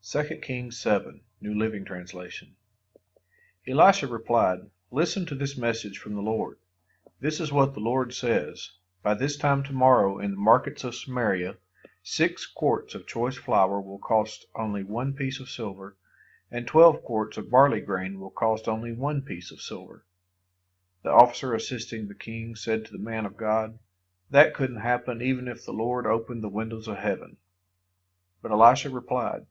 2 Kings 7, New Living Translation. Elisha replied, "Listen to this message from the Lord. This is what the Lord says. By this time tomorrow in the markets of Samaria, 6 quarts of choice flour will cost only 1 piece of silver, and 12 quarts of barley grain will cost only 1 piece of silver." The officer assisting the king said to the man of God, "That couldn't happen even if the Lord opened the windows of heaven." But Elisha replied,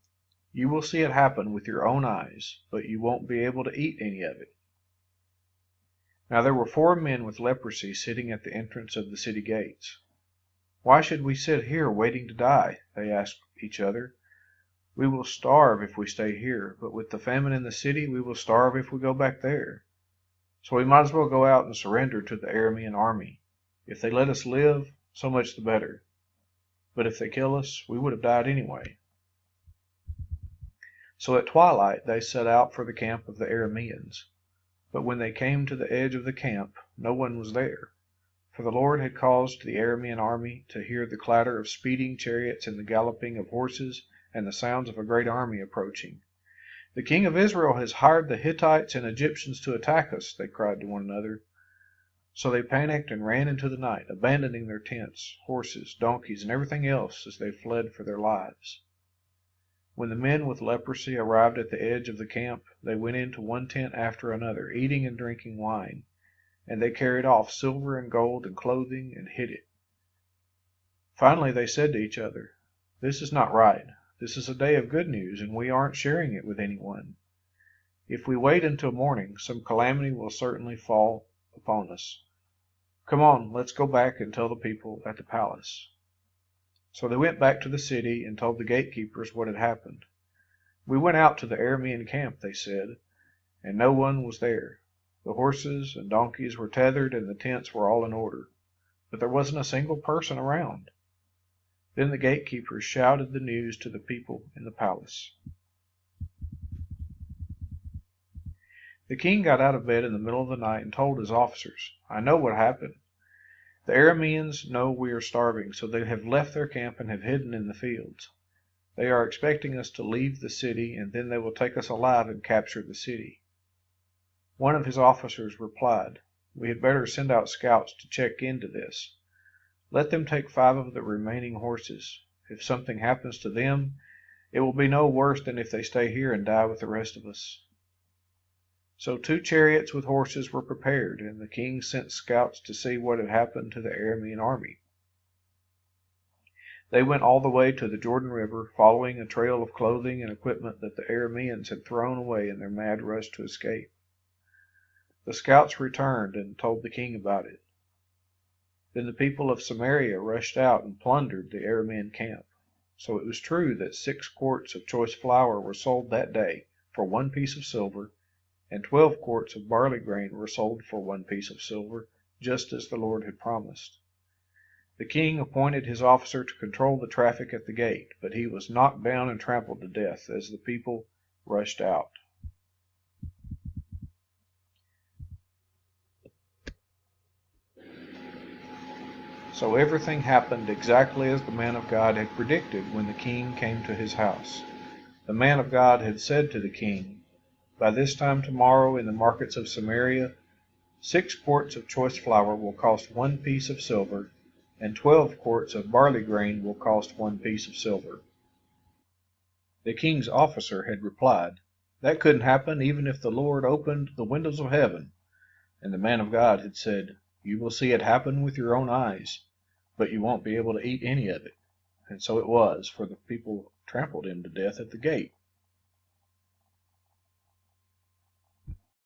"You will see it happen with your own eyes, but you won't be able to eat any of it." Now there were 4 men with leprosy sitting at the entrance of the city gates. "Why should we sit here waiting to die?" they asked each other. "We will starve if we stay here, but with the famine in the city we will starve if we go back there. So we might as well go out and surrender to the Aramean army. If they let us live, so much the better. But if they kill us, we would have died anyway." So at twilight they set out for the camp of the Arameans. But when they came to the edge of the camp, no one was there, for the Lord had caused the Aramean army to hear the clatter of speeding chariots and the galloping of horses and the sounds of a great army approaching. "The king of Israel has hired the Hittites and Egyptians to attack us," they cried to one another. So they panicked and ran into the night, abandoning their tents, horses, donkeys, and everything else as they fled for their lives. When the men with leprosy arrived at the edge of the camp, they went into one tent after another, eating and drinking wine, and they carried off silver and gold and clothing and hid it. Finally they said to each other, "This is not right. This is a day of good news, and we aren't sharing it with anyone. If we wait until morning, some calamity will certainly fall upon us. Come on, let's go back and tell the people at the palace." So they went back to the city and told the gatekeepers what had happened. "We went out to the Aramean camp," they said, "and no one was there. The horses and donkeys were tethered and the tents were all in order, but there wasn't a single person around." Then the gatekeepers shouted the news to the people in the palace. The king got out of bed in the middle of the night and told his officers, "I know what happened. The Arameans know we are starving, so they have left their camp and have hidden in the fields. They are expecting us to leave the city, and then they will take us alive and capture the city." One of his officers replied, "We had better send out scouts to check into this. Let them take 5 of the remaining horses. If something happens to them, it will be no worse than if they stay here and die with the rest of us." So 2 chariots with horses were prepared, and the king sent scouts to see what had happened to the Aramean army. They went all the way to the Jordan River, following a trail of clothing and equipment that the Arameans had thrown away in their mad rush to escape. The scouts returned and told the king about it. Then the people of Samaria rushed out and plundered the Aramean camp. So it was true that 6 quarts of choice flour were sold that day for 1 piece of silver, and 12 quarts of barley grain were sold for 1 piece of silver, just as the Lord had promised. The king appointed his officer to control the traffic at the gate, but he was knocked down and trampled to death as the people rushed out. So everything happened exactly as the man of God had predicted when the king came to his house. The man of God had said to the king, "By this time tomorrow in the markets of Samaria, 6 quarts of choice flour will cost 1 piece of silver, and 12 quarts of barley grain will cost 1 piece of silver." The king's officer had replied, "That couldn't happen even if the Lord opened the windows of heaven." And the man of God had said, "You will see it happen with your own eyes, but you won't be able to eat any of it." And so it was, for the people trampled him to death at the gate.